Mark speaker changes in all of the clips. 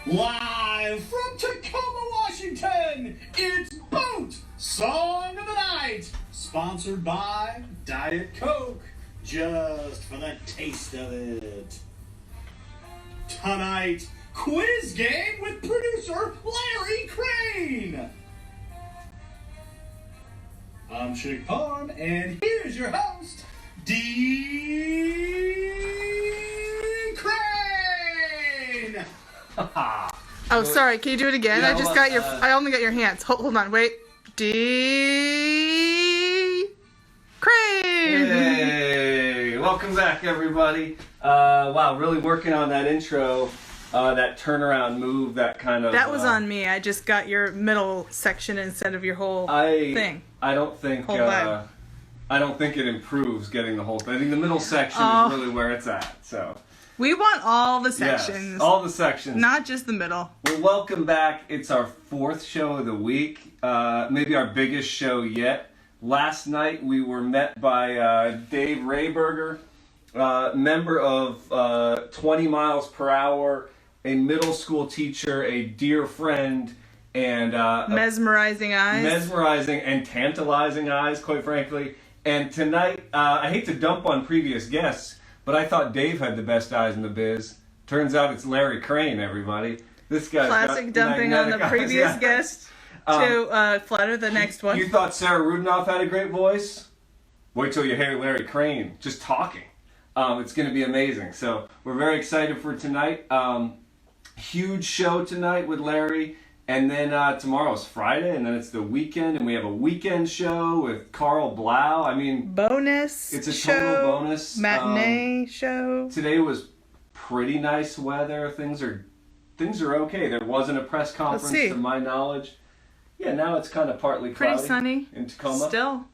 Speaker 1: Live from Tacoma, Washington, it's Boat Song of the Night, sponsored by Diet Coke, just for the taste of it. Tonight, quiz game with producer Larry Crane. I'm Shig Parm, and here's your host, D. Crane.
Speaker 2: Oh, sorry. Can you do it again?
Speaker 3: Yeah,
Speaker 2: I only got your hands. Hold on. Wait. D. Crane.
Speaker 3: Hey, welcome back, everybody. Wow, really working on that intro, that turnaround move, that kind of.
Speaker 2: That was on me. I just got your middle section instead of your whole thing.
Speaker 3: I don't think.
Speaker 2: Whole vibe.
Speaker 3: I don't think it improves getting the whole thing. I think the middle section is really where it's at. So.
Speaker 2: We want all the sections.
Speaker 3: Yes, all the sections.
Speaker 2: Not just the middle.
Speaker 3: Well, welcome back. It's our fourth show of the week. Maybe our biggest show yet. Last night we were met by Dave Rayberger, member of 20 miles per hour, a middle school teacher, a dear friend, and
Speaker 2: mesmerizing eyes.
Speaker 3: Mesmerizing and tantalizing eyes, quite frankly. And tonight, I hate to dump on previous guests, but I thought Dave had the best eyes in the biz. Turns out it's Larry Crane, everybody. This guy's
Speaker 2: classic dumping on the previous guest to flatter the next one.
Speaker 3: You thought Sarah Rudinoff had a great voice? Wait till you hear Larry Crane just talking. It's going to be amazing. So we're very excited for tonight. Huge show tonight with Larry. And then tomorrow's Friday, and then it's the weekend, and we have a weekend show with Carl Blau. I mean,
Speaker 2: bonus.
Speaker 3: It's a total bonus
Speaker 2: matinee show.
Speaker 3: Today was pretty nice weather. Things are okay. There wasn't a press conference to my knowledge. Yeah, now it's kind of partly cloudy.
Speaker 2: Pretty sunny
Speaker 3: in Tacoma.
Speaker 2: Still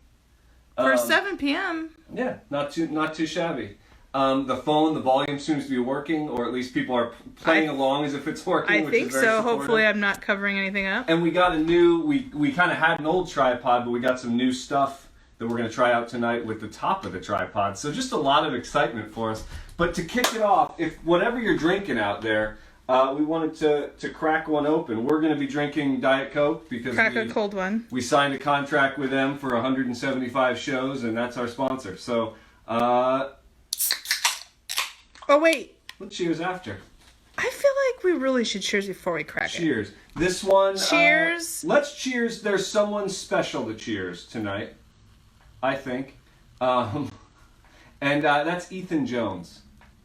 Speaker 2: for 7 p.m.
Speaker 3: Yeah, not too shabby. The phone, the volume seems to be working, or at least people are playing along as if it's working.
Speaker 2: I think so.
Speaker 3: Supportive.
Speaker 2: Hopefully I'm not covering anything up.
Speaker 3: And we got a new, we kind of had an old tripod, but we got some new stuff that we're going to try out tonight with the top of the tripod. So just a lot of excitement for us. But to kick it off, if whatever you're drinking out there, we wanted to crack one open. We're going to be drinking Diet Coke because
Speaker 2: a cold one.
Speaker 3: We signed a contract with them for 175 shows, and that's our sponsor. So,
Speaker 2: oh, wait.
Speaker 3: Let's cheers after.
Speaker 2: I feel like we really should cheers before we crack it.
Speaker 3: Cheers. This one...
Speaker 2: Cheers.
Speaker 3: Let's cheers. There's someone special to cheers tonight, I think. And that's Ethan Jones.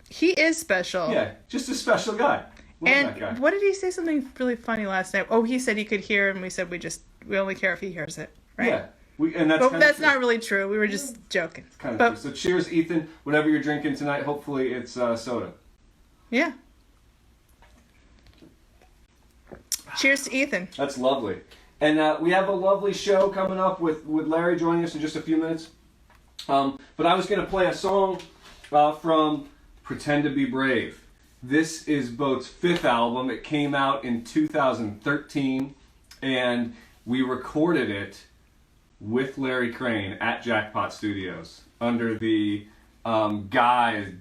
Speaker 2: He is special.
Speaker 3: Yeah, just a special guy. Love that guy.
Speaker 2: What did he say? Something really funny last night. Oh, he said he could hear, and we said we only care if he hears it, right?
Speaker 3: Yeah. That's
Speaker 2: not really true. We were just joking.
Speaker 3: It's kind of true. So cheers, Ethan. Whatever you're drinking tonight, hopefully it's soda.
Speaker 2: Yeah. Cheers to Ethan.
Speaker 3: That's lovely. And we have a lovely show coming up with Larry joining us in just a few minutes. But I was going to play a song from Pretend to Be Brave. This is Boat's fifth album. It came out in 2013, and we recorded it with Larry Crane at Jackpot Studios under the guidance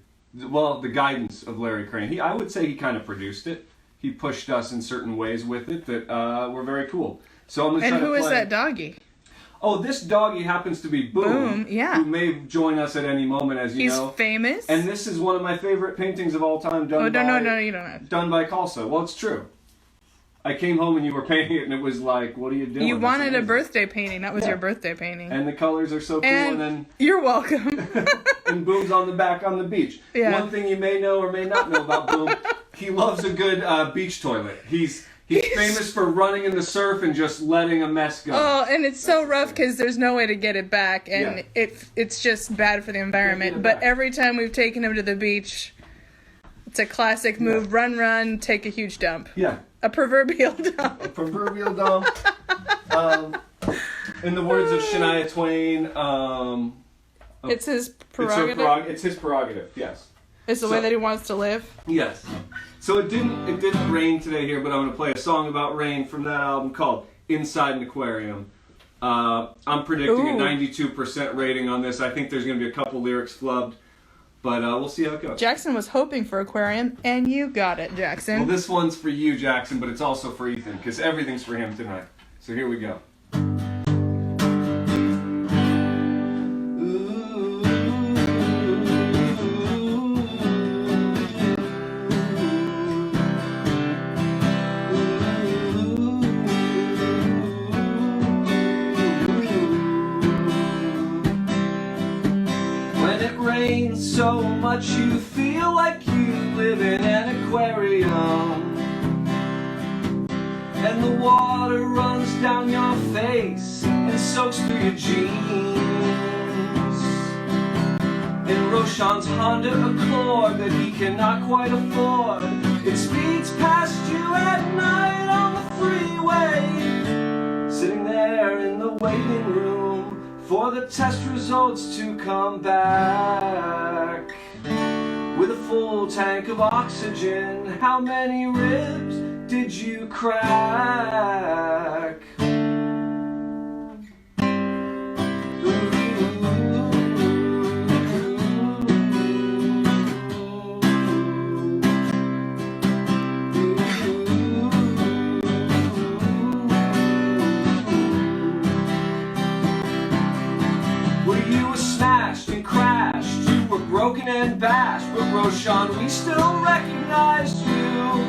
Speaker 3: of Larry Crane. I would say he kind of produced it. He pushed us in certain ways with it that were very cool. So I'm going to try to play.
Speaker 2: And who is that doggy?
Speaker 3: Oh, this doggy happens to be Boom,
Speaker 2: yeah.
Speaker 3: Who may join us at any moment, as you know.
Speaker 2: He's famous.
Speaker 3: And this is one of my favorite paintings of all time done by...
Speaker 2: No, you don't have.
Speaker 3: Done by Kalsa. Well, it's true. I came home and you were painting it, and it was like, what are you doing?
Speaker 2: You wanted a birthday painting. That was your birthday painting.
Speaker 3: And the colors are so cool. And
Speaker 2: then you're welcome.
Speaker 3: And Boom's on the back on the beach.
Speaker 2: Yeah.
Speaker 3: One thing you may know or may not know about Boom, he loves a good beach toilet. He's famous for running in the surf and just letting a mess go.
Speaker 2: Oh, and it's so rough because there's no way to get it back, and it's just bad for the environment. But every time we've taken him to the beach, it's a classic move. Yeah. Run, take a huge dump.
Speaker 3: Yeah.
Speaker 2: A proverbial dump.
Speaker 3: A proverbial dump. In the words of Shania Twain,
Speaker 2: it's his prerogative.
Speaker 3: It's his prerogative, yes.
Speaker 2: It's the way that he wants to live.
Speaker 3: Yes. So it didn't rain today here, but I'm going to play a song about rain from that album called Inside an Aquarium. I'm predicting a 92% rating on this. I think there's going to be a couple lyrics flubbed. But we'll see how it goes.
Speaker 2: Jackson was hoping for Aquarium, and you got it, Jackson.
Speaker 3: Well, this one's for you, Jackson, but it's also for Ethan, because everything's for him tonight. So here we go. So much you feel like you live in an aquarium, and the water runs down your face and soaks through your jeans. In Roshan's Honda Accord that he cannot quite afford, it speeds past you at night on the freeway, sitting there in the waiting room for the test results to come back. With a full tank of oxygen, how many ribs did you crack? Broken and bashed, but Roshan, we still recognized you.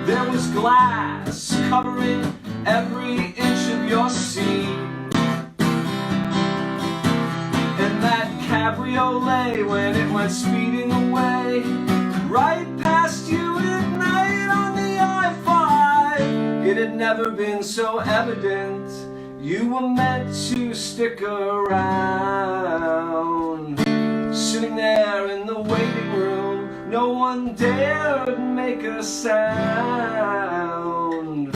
Speaker 3: There was glass covering every inch of your seat, and that cabriolet, when it went speeding away right past you at night on the I-5, it had never been so evident you were meant to stick around. Sitting there in the waiting room, no one dared make a sound.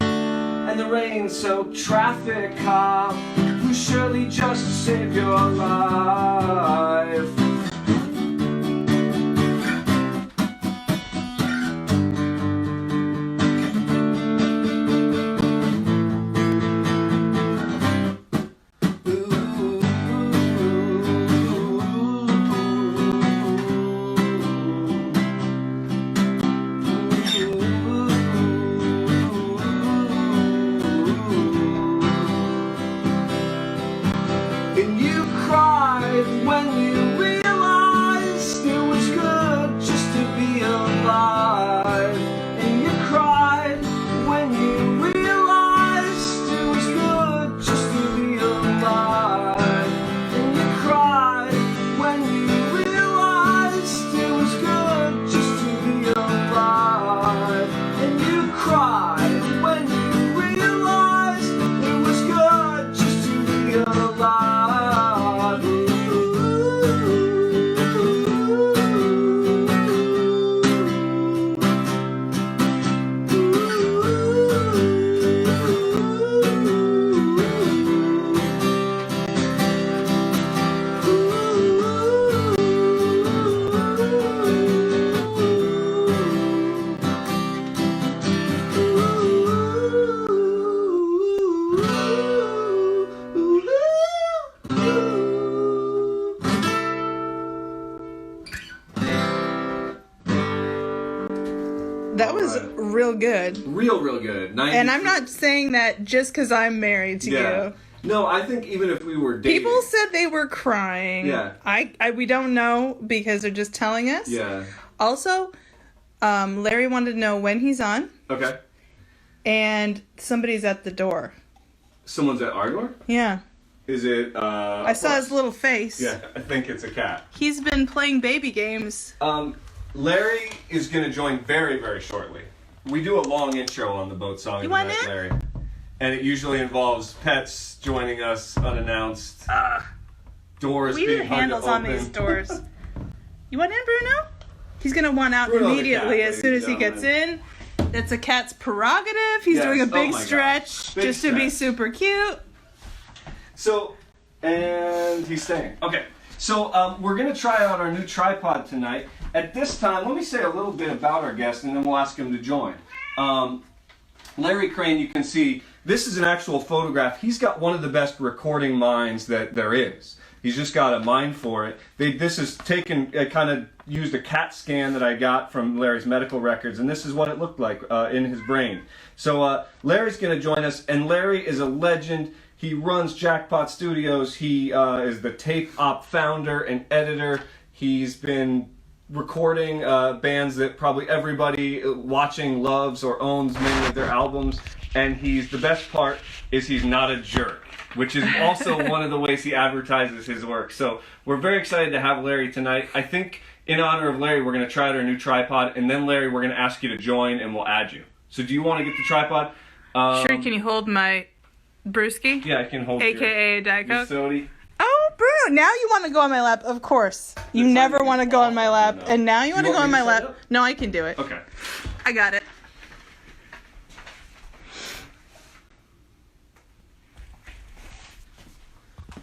Speaker 3: And the rain-soaked traffic cop, who surely just saved your life, when you realized it was good just to be alive. And you cried when you realized it was good just to be alive. And you cried when you realized it was good just to be alive. And you cried when you realized it was good just to be alive.
Speaker 2: That was real good.
Speaker 3: Real good.
Speaker 2: And I'm not saying that just because I'm married to you.
Speaker 3: No, I think even if we were dating.
Speaker 2: People said they were crying.
Speaker 3: Yeah.
Speaker 2: We don't know because they're just telling us.
Speaker 3: Yeah.
Speaker 2: Also, Larry wanted to know when he's on.
Speaker 3: Okay.
Speaker 2: And somebody's at the door.
Speaker 3: Someone's at our door?
Speaker 2: Yeah.
Speaker 3: Is it,
Speaker 2: I saw his little face.
Speaker 3: Yeah, I think it's a cat.
Speaker 2: He's been playing baby games.
Speaker 3: Larry is going to join very, very shortly. We do a long intro on the boat song.
Speaker 2: You want
Speaker 3: tonight,
Speaker 2: in?
Speaker 3: Larry. And it usually involves pets joining us unannounced. Doors
Speaker 2: Leave
Speaker 3: being
Speaker 2: your
Speaker 3: hard
Speaker 2: handles
Speaker 3: to
Speaker 2: on
Speaker 3: open.
Speaker 2: these doors. You want in, Bruno? He's going to want out
Speaker 3: Bruno the
Speaker 2: immediately
Speaker 3: cat,
Speaker 2: as soon as he
Speaker 3: ladies and
Speaker 2: gets in. That's a cat's prerogative. He's
Speaker 3: Yes.
Speaker 2: doing a
Speaker 3: Oh
Speaker 2: big
Speaker 3: my God.
Speaker 2: stretch
Speaker 3: Big
Speaker 2: just to be
Speaker 3: stretch.
Speaker 2: super cute.
Speaker 3: So, and he's staying. Okay, so we're going to try out our new tripod tonight. At this time, let me say a little bit about our guest, and then we'll ask him to join. Larry Crane, you can see, this is an actual photograph. He's got one of the best recording minds that there is. He's just got a mind for it. This is taken kind of used a CAT scan that I got from Larry's medical records, and this is what it looked like in his brain. So Larry's going to join us, and Larry is a legend. He runs Jackpot Studios. He is the Tape Op founder and editor. He's been recording bands that probably everybody watching loves or owns many of their albums. And the best part is he's not a jerk, which is also one of the ways he advertises his work. So we're very excited to have Larry tonight. I think in honor of Larry, we're going to try out our new tripod, and then Larry, we're going to ask you to join, and we'll add you. So do you want to get the tripod?
Speaker 2: Sure, can you hold my brewski?
Speaker 3: Yeah, I can hold
Speaker 2: AKA Diet Coke.
Speaker 3: Sody.
Speaker 2: Oh, Bruno, now you want to go on my lap. Of course. You never want to go on my lap, and now you want to go on my lap. No, I can do it.
Speaker 3: Okay.
Speaker 2: I got it.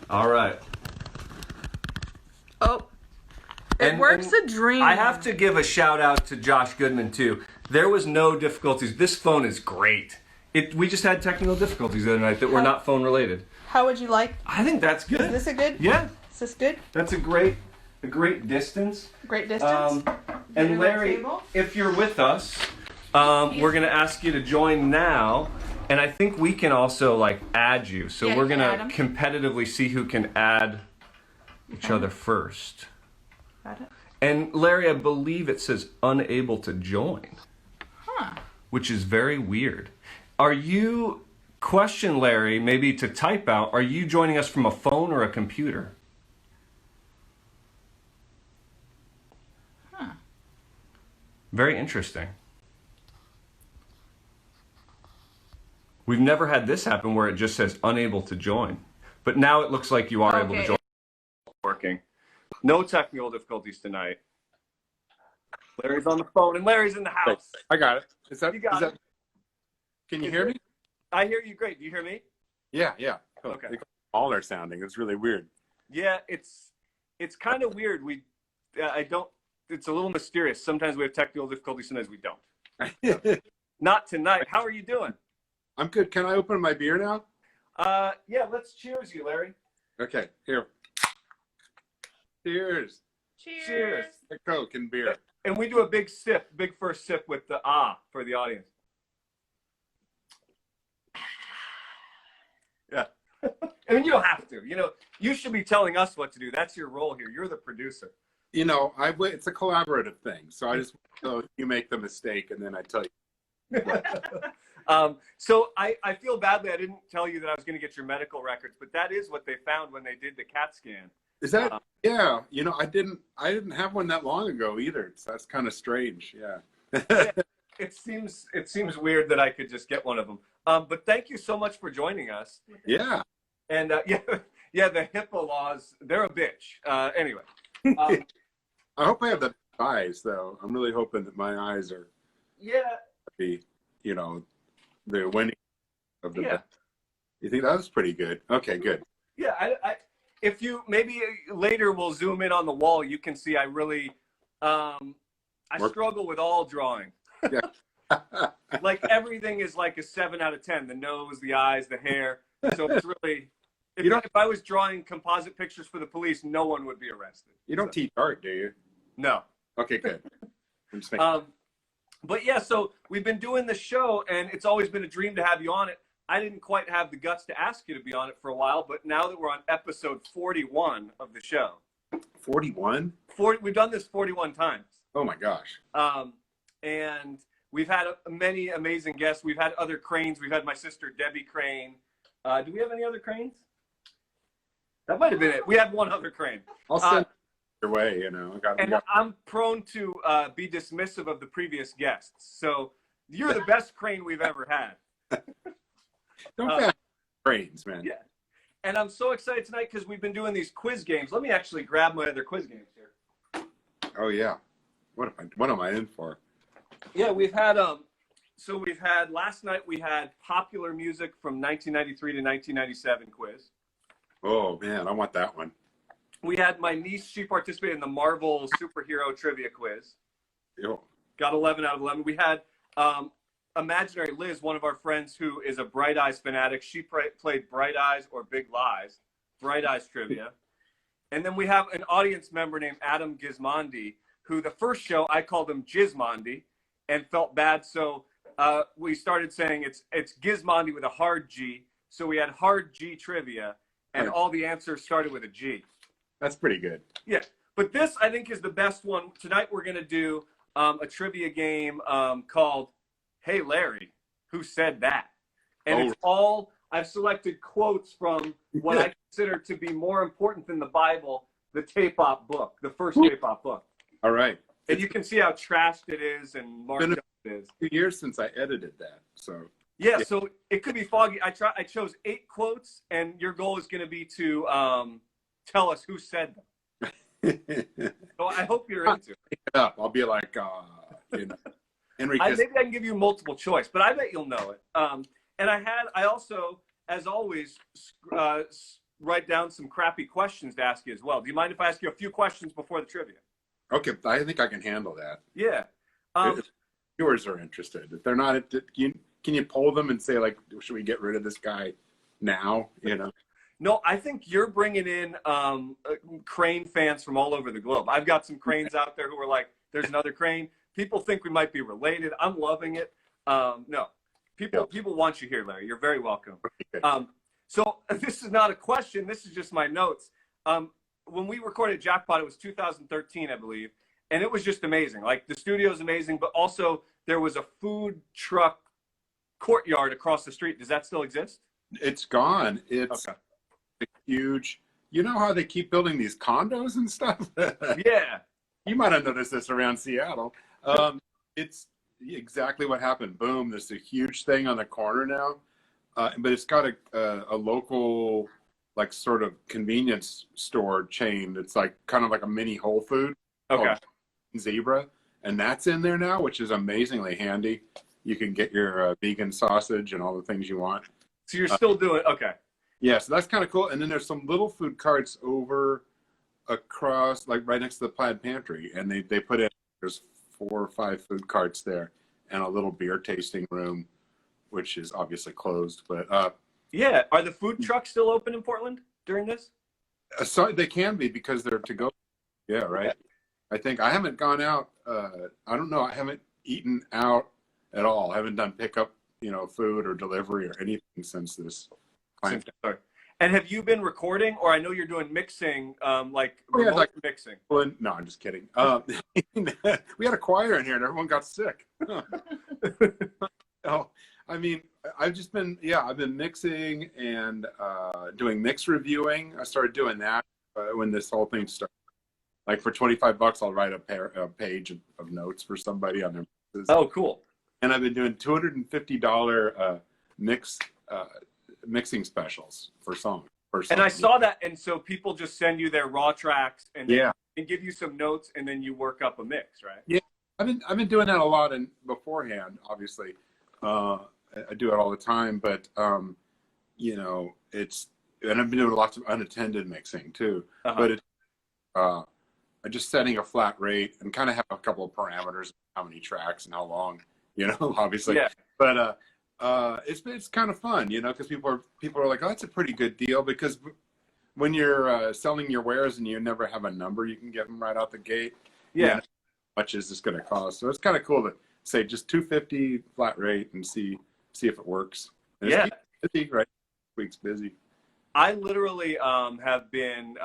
Speaker 3: All right.
Speaker 2: Oh. It works a dream.
Speaker 3: I have to give a shout out to Josh Goodman too. There was no difficulties. This phone is great. We just had technical difficulties the other night that were not phone related.
Speaker 2: How would you like?
Speaker 3: I think that's good.
Speaker 2: Is this a good?
Speaker 3: Yeah.
Speaker 2: Is this good?
Speaker 3: That's a great distance.
Speaker 2: Great distance.
Speaker 3: And Larry, if you're with us, we're gonna ask you to join now. And I think we can also like add you. So we're gonna competitively see who can add each other first.
Speaker 2: Got it.
Speaker 3: And Larry, I believe it says unable to join.
Speaker 2: Huh.
Speaker 3: Which is very weird. Are you, question Larry, maybe to type out, are you joining us from a phone or a computer?
Speaker 2: Huh.
Speaker 3: Very interesting. We've never had this happen where it just says unable to join. But now it looks like you are able to join. Working. No technical difficulties tonight. Larry's on the phone and Larry's in the house.
Speaker 4: I got it.
Speaker 3: You got it.
Speaker 4: Can you hear me?
Speaker 3: I hear you great. Do you hear me?
Speaker 4: Yeah. Cool.
Speaker 3: Okay.
Speaker 4: All are sounding. It's really weird.
Speaker 3: Yeah, it's kind of weird. It's a little mysterious. Sometimes we have technical difficulties, sometimes we don't. Not tonight. How are you doing?
Speaker 4: I'm good. Can I open my beer now?
Speaker 3: Yeah, let's cheers you, Larry.
Speaker 4: Okay, here. Cheers.
Speaker 3: Cheers.
Speaker 4: Coke and beer.
Speaker 3: And we do a big first sip with the for the audience. Yeah. I mean, you don't have to. You should be telling us what to do. That's your role here. You're the producer.
Speaker 4: It's a collaborative thing. So I just you make the mistake and then I tell you.
Speaker 3: So I feel badly I didn't tell you that I was going to get your medical records, but that is what they found when they did the CAT scan.
Speaker 4: Is that? Yeah. I didn't have one that long ago either. That's kind of strange. Yeah.
Speaker 3: Yeah, it seems weird that I could just get one of them. But thank you so much for joining us.
Speaker 4: Yeah.
Speaker 3: And the HIPAA laws, they're a bitch. Anyway.
Speaker 4: I hope I have the eyes though. I'm really hoping that my eyes are.
Speaker 3: Yeah.
Speaker 4: The winning of the. Yeah. You think that was pretty good? Okay, good.
Speaker 3: Yeah, if you maybe later we'll zoom in on the wall, you can see I really I struggle with all drawing. Yeah. Like everything is like a 7 out of 10. The nose, the eyes, the hair. So it's really if I was drawing composite pictures for the police, no one would be arrested.
Speaker 4: You don't teach art, do you?
Speaker 3: No.
Speaker 4: Okay, good. I'm just
Speaker 3: but yeah, so we've been doing the show, and it's always been a dream to have you on it. I didn't quite have the guts to ask you to be on it for a while, but now that we're on episode 41 of the show.
Speaker 4: 41?
Speaker 3: We've done this 41 times.
Speaker 4: Oh my gosh.
Speaker 3: And we've had many amazing guests. We've had other Cranes. We've had my sister, Debbie Crane. Do we have any other Cranes? That might have been it. We had one other Crane.
Speaker 4: I'll send your way,
Speaker 3: I'm prone to be dismissive of the previous guests. So you're the best Crane we've ever had.
Speaker 4: Don't bash Cranes, man.
Speaker 3: Yeah. And I'm so excited tonight because we've been doing these quiz games. Let me actually grab my other quiz games here.
Speaker 4: Oh yeah. What am I in for?
Speaker 3: Yeah, we've had last night we had popular music from 1993 to 1997 quiz.
Speaker 4: Oh man, I want that one.
Speaker 3: We had my niece, she participated in the Marvel superhero trivia quiz.
Speaker 4: Yo.
Speaker 3: Got 11 out of 11. We had Imaginary Liz, one of our friends who is a Bright Eyes fanatic. She played Bright Eyes or Big Lies, Bright Eyes trivia. And then we have an audience member named Adam Gismondi, who the first show I called him Gizmondi and felt bad. So we started saying it's Gizmondi with a hard G. So we had hard G trivia, and all the answers started with a G.
Speaker 4: That's pretty good.
Speaker 3: Yeah. But this, I think, is the best one. Tonight we're going to do a trivia game called Hey Larry, Who Said That? And it's all, I've selected quotes from what I consider to be more important than the Bible, the K-pop book, the first K-pop book.
Speaker 4: All right.
Speaker 3: And you can see how trashed it is and marked up it is.
Speaker 4: 2 years since I edited that, so.
Speaker 3: Yeah, so it could be foggy. I chose 8 quotes, and your goal is going to be to tell us who said them. So I hope you're into it.
Speaker 4: I'll be like, Enrique.
Speaker 3: Maybe I can give you multiple choice, but I bet you'll know it. And I also, as always, write down some crappy questions to ask you as well. Do you mind if I ask you a few questions before the trivia?
Speaker 4: Okay, I think I can handle that.
Speaker 3: Yeah.
Speaker 4: If viewers are interested. If they're not, can you poll them and say, like, should we get rid of this guy now? You know?
Speaker 3: No, I think you're bringing in crane fans from all over the globe. I've got some cranes out there who are like, there's another crane. People think we might be related. I'm loving it. No, people want you here, Larry. You're very welcome. So this is not a question. This is just my notes. When we recorded Jackpot, it was 2013, I believe. And it was just amazing. Like, the studio is amazing, but also there was a food truck courtyard across the street. Does that still exist?
Speaker 4: It's gone. It's huge. You know how they keep building these condos and stuff?
Speaker 3: Yeah.
Speaker 4: You might have noticed this around Seattle. It's exactly what happened. Boom, there's a huge thing on the corner now. But it's got a local, like, sort of convenience store chain. It's like kind of like a mini Whole Food.
Speaker 3: Okay.
Speaker 4: Zebra. And that's in there now, which is amazingly handy. You can get your vegan sausage and all the things you want.
Speaker 3: So you're still doing, okay.
Speaker 4: Yeah, so that's kind of cool. And then there's some little food carts over across, like right next to the Plaid Pantry. And they put in, there's 4 or 5 food carts there and a little beer tasting room, which is obviously closed. But
Speaker 3: yeah, are the food trucks still open in Portland during this?
Speaker 4: So they can be because they're to go. Yeah, right. Yeah. I think I haven't gone out. I don't know. I haven't eaten out at all. I haven't done pickup, food or delivery or anything since this.
Speaker 3: And have you been recording, or I know you're doing mixing, remote mixing?
Speaker 4: Well, no, I'm just kidding. We had a choir in here and everyone got sick. Oh, I mean, I've been mixing and doing mix reviewing. I started doing that when this whole thing started. Like, for $25, I'll write a page of notes for somebody on their mixes.
Speaker 3: Oh, cool.
Speaker 4: And I've been doing $250 mixing specials for songs.
Speaker 3: And I saw that, and so people just send you their raw tracks and give you some notes, and then you work up a mix, right?
Speaker 4: Yeah, I've been doing that a lot beforehand. Obviously, I do it all the time, but and I've been doing lots of unattended mixing too. But it's I'm just setting a flat rate and kind of have a couple of parameters, how many tracks and how long, obviously. Yeah. But it's kind of fun, because people are like, oh, that's a pretty good deal, because when you're selling your wares and you never have a number, you can get them right out the gate. Yeah. How much is this going to cost? So it's kind of cool to say just $250 flat rate and see if it works. And it's busy, right? Week's busy.
Speaker 3: I literally have been.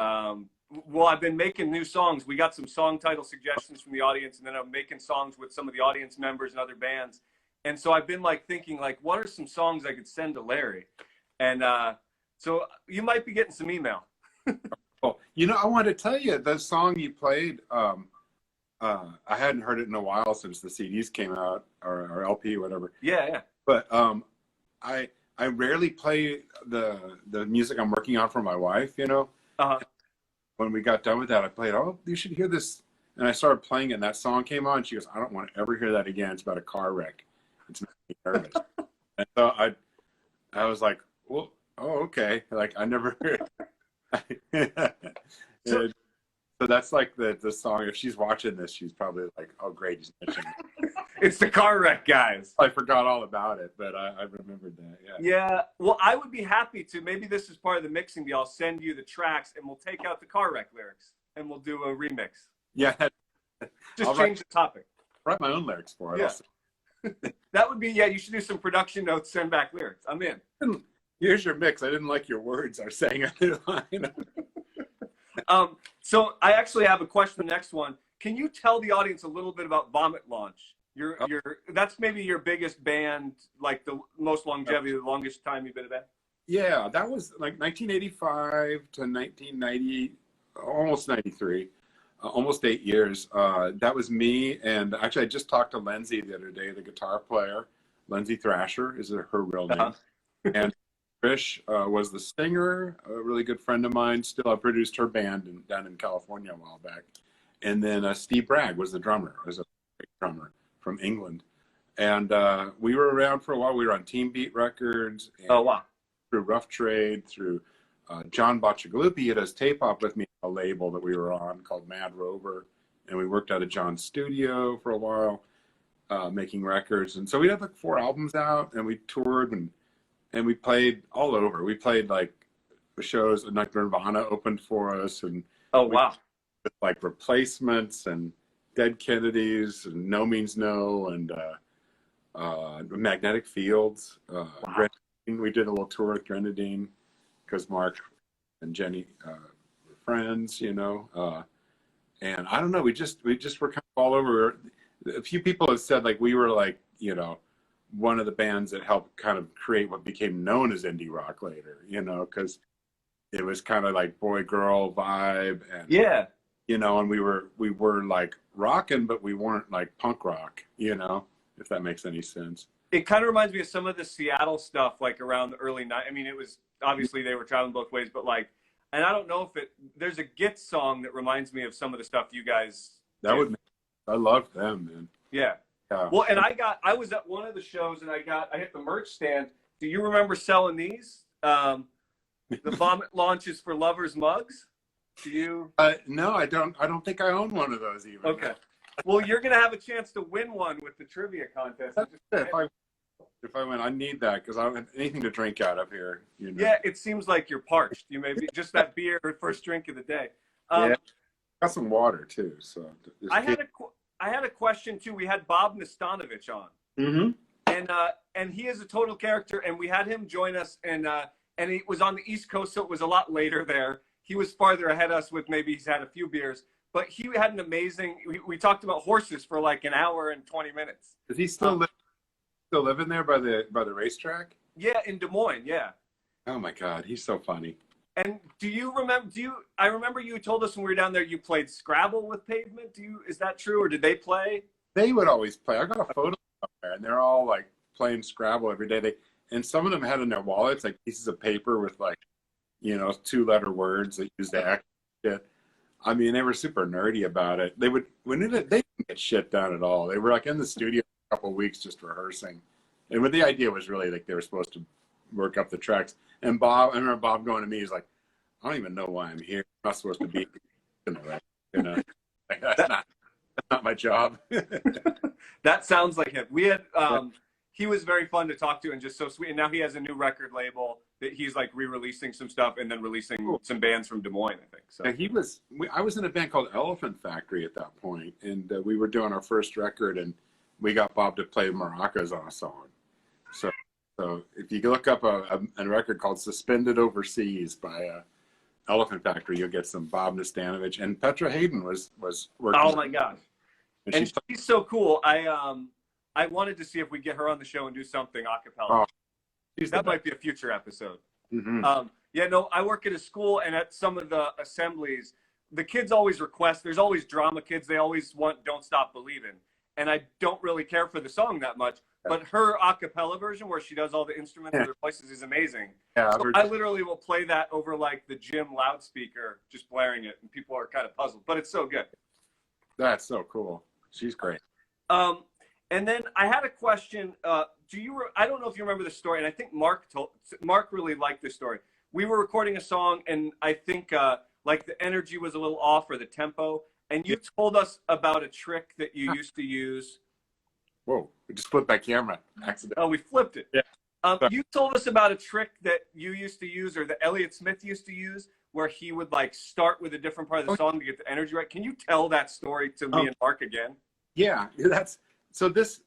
Speaker 3: I've been making new songs. We got some song title suggestions from the audience, and then I'm making songs with some of the audience members and other bands. And so I've been thinking, what are some songs I could send to Larry? And so you might be getting some email.
Speaker 4: Oh, I want to tell you, the song you played, I hadn't heard it in a while since the CDs came out, or LP, whatever.
Speaker 3: Yeah.
Speaker 4: But I rarely play the music I'm working on for my wife, When we got done with that, I played, oh, you should hear this. And I started playing it, and that song came on. She goes, I don't want to ever hear that again. It's about a car wreck. It's making me nervous. And so I was like, well, oh, okay. Like, I never so that's like the song. If she's watching this, she's probably like, oh, great, he's mentioning it.
Speaker 3: It's the car wreck, guys.
Speaker 4: I forgot all about it, but I remembered that.
Speaker 3: Yeah. Well, I would be happy to. Maybe this is part of the mixing deal. I'll send you the tracks, and we'll take out the car wreck lyrics, and we'll do a remix.
Speaker 4: Yeah,
Speaker 3: Just change the topic.
Speaker 4: Write my own lyrics for it.
Speaker 3: Yeah. That would be, yeah, you should do some production notes, send back lyrics. I'm in.
Speaker 4: Here's your mix. I didn't like your words. I was saying a new line.
Speaker 3: So I actually have a question for the next one. Can you tell the audience a little bit about Vomit Launch? That's maybe your biggest band, like the most longevity, the longest time you've been a band?
Speaker 4: Yeah, that was like 1985 to 1990, almost 93, almost 8 years. That was me. And actually, I just talked to Lindsay the other day, the guitar player. Lindsay Thrasher is her real name. And Trish was the singer, a really good friend of mine. Still, I produced her band down in California a while back. And then Steve Bragg was the drummer, was a great drummer from England. And we were around for a while. We were on Team Beat Records. And
Speaker 3: oh, wow.
Speaker 4: Through Rough Trade, through John Bocciagaluppi had us tape op with me, a label that we were on called Mad Rover. And we worked out of John's studio for a while, making records. And so we had like 4 albums out, and we toured and we played all over. We played like shows, like Nirvana opened for us. And
Speaker 3: oh, wow.
Speaker 4: With like Replacements and Dead Kennedys and No Means No and Magnetic Fields. Wow. We did a little tour with Grenadine because Mark and Jenny were friends, you know. And I don't know, we just were kind of all over. A few people have said like we were like, you know, one of the bands that helped kind of create what became known as indie rock later, you know, because it was kind of like boy girl vibe and
Speaker 3: yeah,
Speaker 4: you know, and we were like rocking, but we weren't like punk rock, you know, if that makes any sense.
Speaker 3: It kind of reminds me of some of the Seattle stuff, like around the early '90s. I mean, it was obviously they were traveling both ways, but like, and I don't know if there's a Git song that reminds me of some of the stuff you guys did.
Speaker 4: I love them, man.
Speaker 3: Yeah. Well, and I was at one of the shows and I hit the merch stand. Do you remember selling these? The Vomit Launches for Lovers mugs? Do you?
Speaker 4: No, I don't think I own one of those even.
Speaker 3: Okay. Well, you're going to have a chance to win one with the trivia contest.
Speaker 4: If I win, I need that because I don't have anything to drink out of here. You know?
Speaker 3: Yeah, it seems like you're parched. You may be just that beer, first drink of the day.
Speaker 4: Yeah, got some water too. So
Speaker 3: I had a question too. We had Bob Nastanovich on, and he is a total character. And we had him join us, and he was on the East Coast, so it was a lot later there. He was farther ahead of us with maybe he's had a few beers, but he had an amazing. We talked about horses for like an hour and 20 minutes.
Speaker 4: Is he still living there by the racetrack?
Speaker 3: Yeah, in Des Moines. Yeah.
Speaker 4: Oh my God, he's so funny.
Speaker 3: And do you remember? I remember you told us when we were down there you played Scrabble with Pavement. Is that true, or did they play?
Speaker 4: They would always play. I got a photo up there, and they're all like playing Scrabble every day. And some of them had in their wallets like pieces of paper with like, you know, 2-letter words that used to act shit. I mean, they were super nerdy about it. They didn't get shit done at all. They were like in the studio for a couple of weeks just rehearsing, and the idea was really like they were supposed to work up the tracks. And I remember Bob going to me, he's like, I don't even know why I'm here. I'm not supposed to be in the right, you know. Like, that's not my job.
Speaker 3: That sounds like him. We had he was very fun to talk to and just so sweet. And now he has a new record label that he's like re-releasing some stuff and then releasing some bands from Des Moines, I think. So
Speaker 4: yeah, I was in a band called Elephant Factory at that point, and we were doing our first record, and we got Bob to play maracas on a song. So if you look up a record called Suspended Overseas by Elephant Factory, you'll get some Bob Nastanovich, and Petra Hayden was working.
Speaker 3: Oh my gosh. And she's so cool. I wanted to see if we get her on the show and do something a cappella. Oh, that might be a future episode.
Speaker 4: Mm-hmm.
Speaker 3: Yeah, no, I work at a school, and at some of the assemblies, the kids always request, there's always drama kids, they always want Don't Stop Believin'. And I don't really care for the song that much, but her a cappella version where she does all the instruments with her voices is amazing.
Speaker 4: Yeah,
Speaker 3: so I literally will play that over like the gym loudspeaker, just blaring it, and people are kind of puzzled, but it's so good.
Speaker 4: That's so cool. She's great.
Speaker 3: And then I had a question. I don't know if you remember the story, and I think Mark really liked this story. We were recording a song, and I think like the energy was a little off or the tempo, and you told us about a trick that you used to use.
Speaker 4: Whoa, we just flipped that camera accidentally.
Speaker 3: Oh, we flipped it.
Speaker 4: Yeah.
Speaker 3: You told us about a trick that you used to use or that Elliott Smith used to use where he would like start with a different part of the song to get the energy right. Can you tell that story to me and Mark again?
Speaker 4: Yeah, that's so. This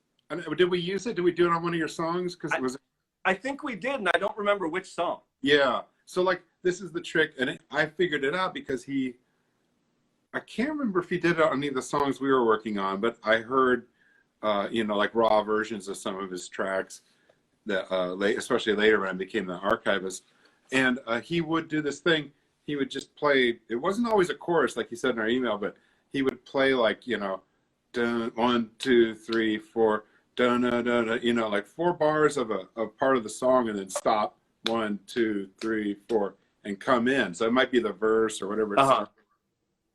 Speaker 4: did we use it? Did we do it on one of your songs? Because it was.
Speaker 3: I think we did, and I don't remember which song.
Speaker 4: Yeah. So like this is the trick, and I figured it out because I can't remember if he did it on any of the songs we were working on, but I heard, like raw versions of some of his tracks that especially later when I became the archivist, and he would do this thing. He would just play. It wasn't always a chorus like he said in our email, but he would play like dun, 1, 2, 3, 4, dun, dun, dun, dun, like 4 bars of part of the song, and then stop 1, 2, 3, 4, and come in. So it might be the verse or whatever. It's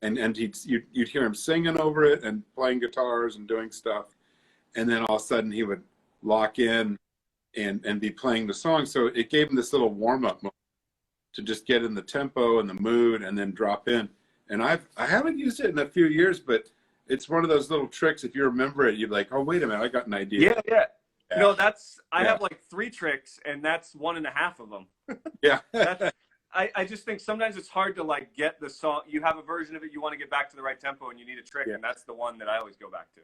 Speaker 4: and you'd hear him singing over it and playing guitars and doing stuff, and then all of a sudden he would lock in and be playing the song. So it gave him this little warm up moment to just get in the tempo and the mood and then drop in. And I haven't used it in a few years, but it's one of those little tricks. If you remember it, you're like, oh, wait a minute, I got an idea.
Speaker 3: Yeah. No, I have like 3 tricks, and that's 1.5 of them.
Speaker 4: Yeah.
Speaker 3: I just think sometimes it's hard to like get the song. You have a version of it, you want to get back to the right tempo, and you need a trick, and that's the one that I always go back to.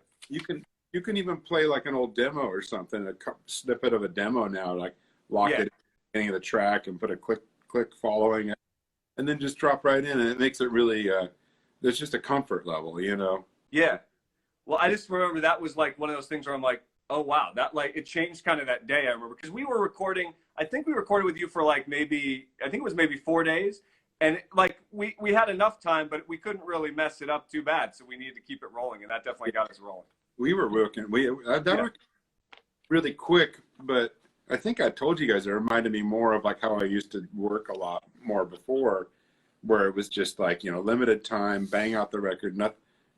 Speaker 4: You can even play like an old demo or something, a snippet of a demo now, like lock it at the beginning of the track and put a click following it, and then just drop right in, and it makes it really there's just a comfort level,
Speaker 3: Yeah. Well, I just remember that was like one of those things where I'm like, oh wow, that like it changed kind of that day. I remember because we were recording. I think we recorded with you for like maybe 4 days, and like we had enough time, but we couldn't really mess it up too bad, so we needed to keep it rolling, and that definitely got us rolling.
Speaker 4: We were working. That really quick, but I think I told you guys it reminded me more of like how I used to work a lot more before, where it was just like limited time, bang out the record,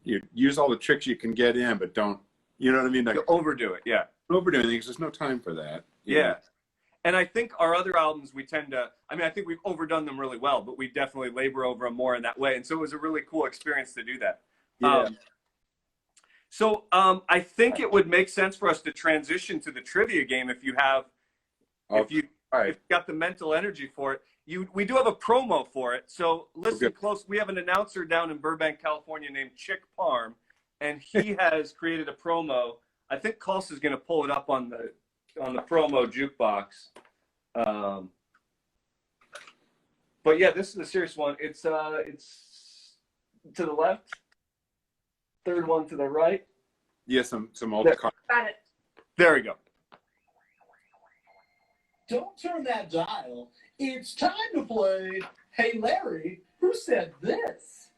Speaker 4: you use all the tricks you can get in, but don't. You know what I mean? Like,
Speaker 3: you overdo it, yeah.
Speaker 4: Overdoing things, there's no time for that.
Speaker 3: Yeah. And I think our other albums, we tend to, I think we've overdone them really well, but we definitely labor over them more in that way. And so it was a really cool experience to do that.
Speaker 4: Yeah.
Speaker 3: I think it would make sense for us to transition to the trivia game if you got the mental energy for it. We do have a promo for it. So listen close. We have an announcer down in Burbank, California named Chick Parm. And he has created a promo. I think Kulse is going to pull it up on the promo jukebox. But yeah, this is a serious one. It's to the left, third one to the right.
Speaker 4: Yeah, some old.
Speaker 2: Got it.
Speaker 3: There we go.
Speaker 1: Don't turn that dial. It's time to play Hey Larry, who said this?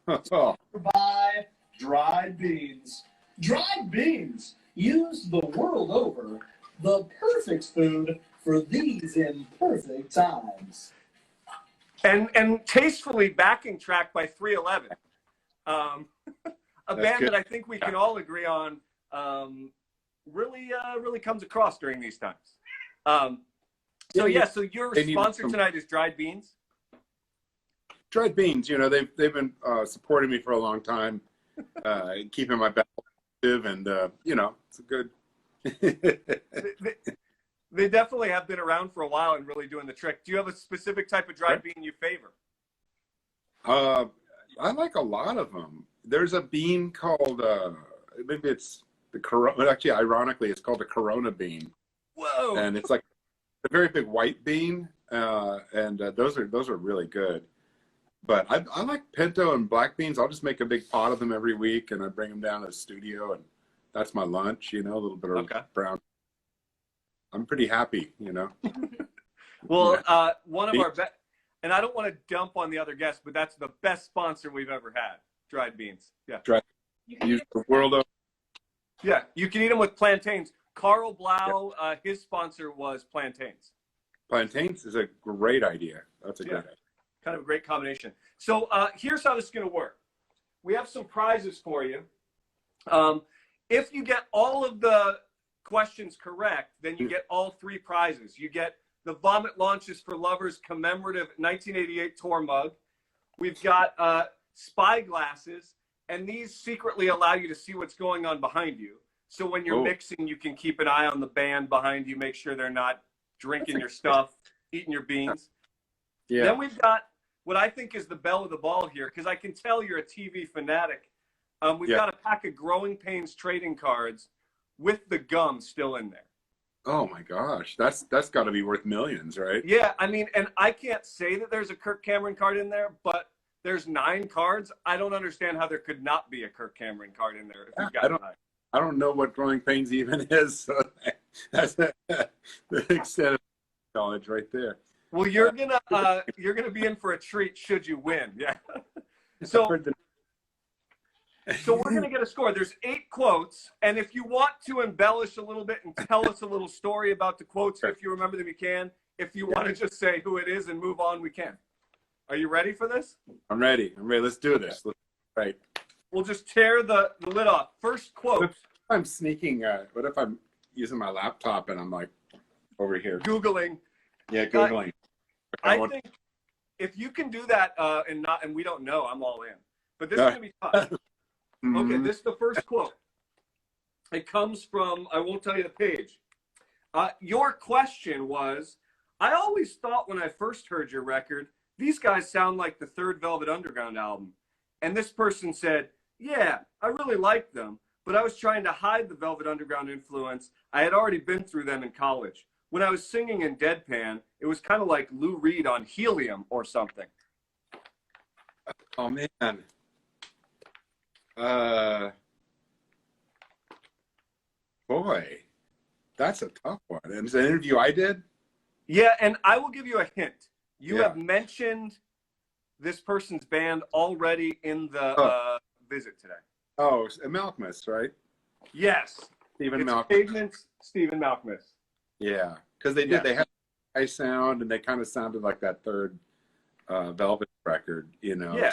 Speaker 1: By dried beans. Dried beans, used the world over, the perfect food for these imperfect times.
Speaker 3: And tastefully backing track by 311. A band
Speaker 4: good.
Speaker 3: that I think we can all agree on really comes across during these times. So your sponsor tonight is Dried Beans?
Speaker 4: Dried Beans, they've been supporting me for a long time. Keeping my back active, and it's a good.
Speaker 3: They definitely have been around for a while and really doing the trick. Do you have a specific type of dried bean you favor?
Speaker 4: I like a lot of them. There's a bean called maybe it's the Corona. Actually, ironically, it's called the Corona bean.
Speaker 3: Whoa!
Speaker 4: And it's like a very big white bean, and those are really good. But I like pinto and black beans. I'll just make a big pot of them every week, and I bring them down to the studio, and that's my lunch. A little bit of brown. I'm pretty happy.
Speaker 3: Well, one of our best, and I don't want to dump on the other guests, but that's the best sponsor we've ever had. Dried beans. Yeah.
Speaker 4: Use the world over.
Speaker 3: Yeah, you can eat them with plantains. Carl Blau, his sponsor was plantains.
Speaker 4: Plantains is a great idea. That's a great idea.
Speaker 3: Kind of a great combination. So here's how this is going to work. We have some prizes for you. If you get all of the questions correct, then you get all 3 prizes. You get the Vomit Launches for Lovers commemorative 1988 tour mug. We've got spy glasses, and these secretly allow you to see what's going on behind you. So when you're mixing, you can keep an eye on the band behind you, make sure they're not drinking your stuff, eating your beans. Yeah. Then we've got what I think is the belle of the ball here, because I can tell you're a TV fanatic. We've got a pack of Growing Pains trading cards with the gum still in there.
Speaker 4: Oh my gosh, that's got to be worth millions, right?
Speaker 3: Yeah, I mean, and I can't say that there's a Kirk Cameron card in there, but there's 9 cards. I don't understand how there could not be a Kirk Cameron card in there if you've got 9.
Speaker 4: I don't know what Growing Pains even is. So that's the extent of knowledge right there.
Speaker 3: Well, you're gonna be in for a treat should you win. Yeah. So we're gonna get a score. There's 8 quotes, and if you want to embellish a little bit and tell us a little story about the quotes, if you remember them, you can. If you want to just say who it is and move on, we can. Are you ready for this?
Speaker 4: I'm ready. Let's do this. Right.
Speaker 3: We'll just tear the lid off. First quote.
Speaker 4: What if I'm sneaking? What if I'm using my laptop and I'm like over here
Speaker 3: Googling?
Speaker 4: Yeah, Googling.
Speaker 3: I think if you can do that and we don't know, I'm all in. But this is gonna be tough. Okay, this is the first quote. It comes from, I won't tell you the page. Your question was, I always thought when I first heard your record, these guys sound like the third Velvet Underground album. And this person said, yeah, I really liked them, but I was trying to hide the Velvet Underground influence. I had already been through them in college. When I was singing in Deadpan, it was kind of like Lou Reed on Helium or something.
Speaker 4: Oh, man. Boy, that's a tough one. And it's an interview I did?
Speaker 3: Yeah, and I will give you a hint. You have mentioned this person's band already in the visit today.
Speaker 4: Oh, Malcolmus, right?
Speaker 3: Yes.
Speaker 4: Stephen Malcolmus.
Speaker 3: Pavement's Stephen Malcolmus.
Speaker 4: Yeah, because they did. They had a high sound, and they kind of sounded like that third Velvet record, you know.
Speaker 3: Yeah.